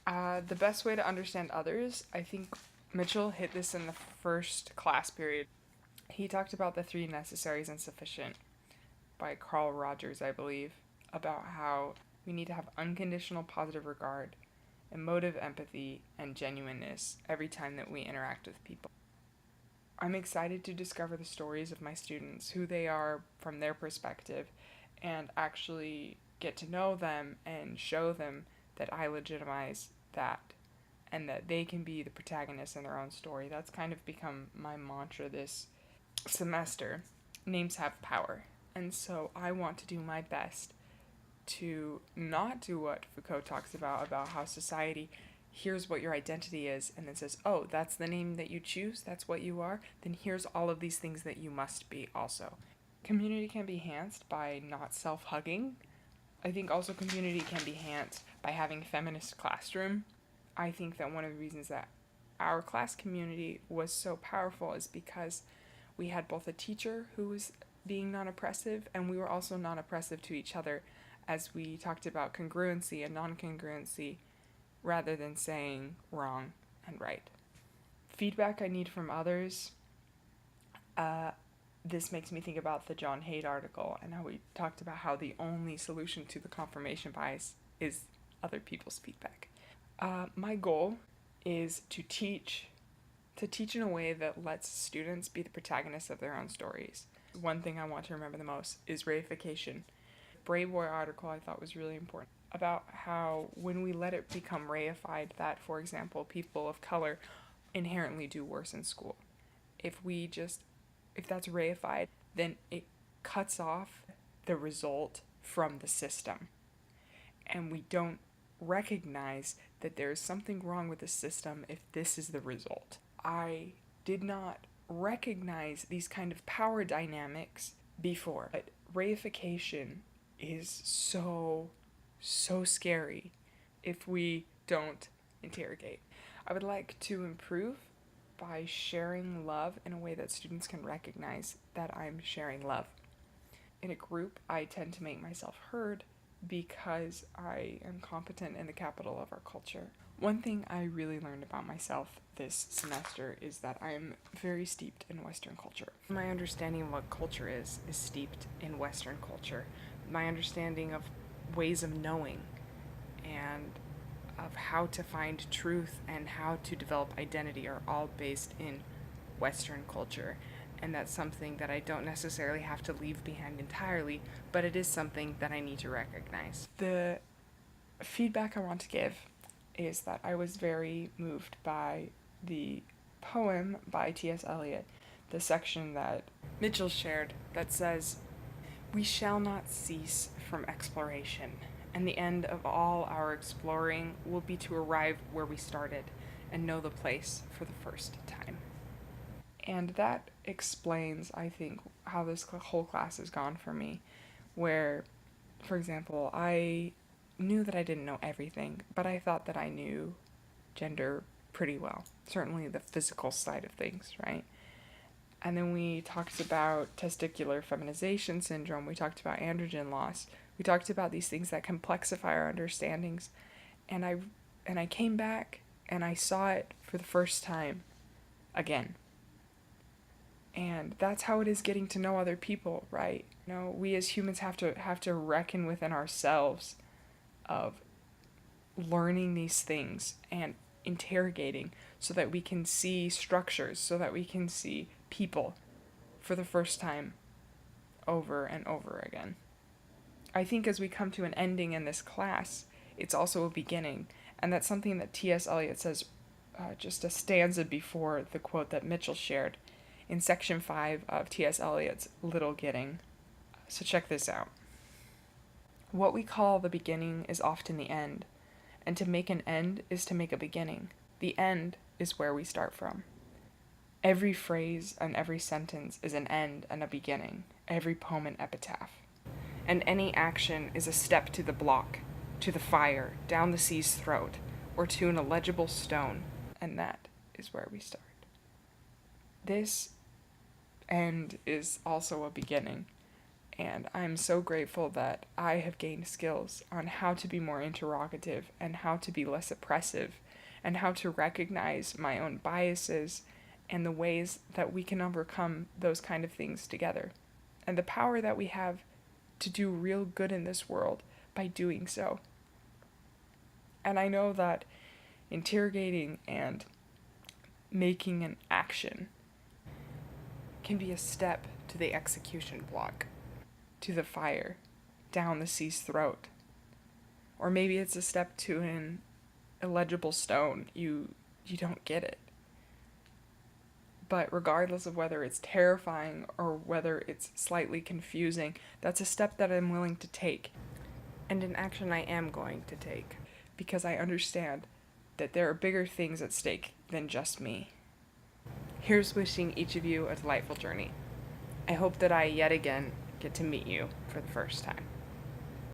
The best way to understand others, I think Mitchell hit this in the first class period. He talked about the three necessaries and sufficient by Carl Rogers, I believe, about how we need to have unconditional positive regard, emotive empathy, and genuineness every time that we interact with people. I'm excited to discover the stories of my students, who they are from their perspective, and actually get to know them and show them that I legitimize that and that they can be the protagonists in their own story. That's kind of become my mantra this semester. Names have power. And so I want to do my best to not do what Foucault talks about how society here's what your identity is and then says, oh, that's the name that you choose, that's what you are, then here's all of these things that you must be also. Community can be enhanced by not self-hugging. I think also community can be enhanced by having a feminist classroom. I think that one of the reasons that our class community was so powerful is because we had both a teacher who was being non-oppressive and we were also non-oppressive to each other as we talked about congruency and non-congruency rather than saying wrong and right. Feedback I need from others. This makes me think about the John Haidt article and how we talked about how the only solution to the confirmation bias is other people's feedback. My goal is to teach in a way that lets students be the protagonists of their own stories. One thing I want to remember the most is reification. Brave Boy article I thought was really important about how when we let it become reified that, for example, people of color inherently do worse in school. If that's reified, then it cuts off the result from the system. And we don't recognize that there is something wrong with the system if this is the result. I did not recognize these kind of power dynamics before, but reification is so scary if we don't interrogate. I would like to improve by sharing love in a way that students can recognize that I'm sharing love. In a group, I tend to make myself heard because I am competent in the capital of our culture. One thing I really learned about myself this semester is that I'm very steeped in Western culture. My understanding of what culture is steeped in Western culture. My understanding of ways of knowing and of how to find truth and how to develop identity are all based in Western culture. And that's something that I don't necessarily have to leave behind entirely, but it is something that I need to recognize. The feedback I want to give is that I was very moved by the poem by T.S. Eliot, the section that Mitchell shared that says, "We shall not cease from exploration, and the end of all our exploring will be to arrive where we started and know the place for the first time." And that explains, I think, how this whole class has gone for me, where, for example, I knew that I didn't know everything, but I thought that I knew gender pretty well. Certainly the physical side of things, right? And then we talked about testicular feminization syndrome. We talked about androgen loss. We talked about these things that complexify our understandings. And I came back and I saw it for the first time again. And that's how it is getting to know other people, right? You know, we as humans have to reckon within ourselves of learning these things and interrogating so that we can see structures, so that we can see people for the first time over and over again. I think as we come to an ending in this class, it's also a beginning, and that's something that T.S. Eliot says just a stanza before the quote that Mitchell shared in section 5 of T.S. Eliot's Little Gidding. So check this out. "What we call the beginning is often the end, and to make an end is to make a beginning. The end is where we start from. Every phrase and every sentence is an end and a beginning, every poem an epitaph. And any action is a step to the block, to the fire, down the sea's throat, or to an illegible stone, and that is where we start." This end is also a beginning, And I'm so grateful that I have gained skills on how to be more interrogative and how to be less oppressive and how to recognize my own biases and the ways that we can overcome those kind of things together. And the power that we have to do real good in this world by doing so. And I know that interrogating and making an action can be a step to the execution block, to the fire, down the sea's throat. Or maybe it's a step to an illegible stone. You don't get it. But regardless of whether it's terrifying or whether it's slightly confusing, that's a step that I'm willing to take. And an action I am going to take. Because I understand that there are bigger things at stake than just me. Here's wishing each of you a delightful journey. I hope that I yet again get to meet you for the first time.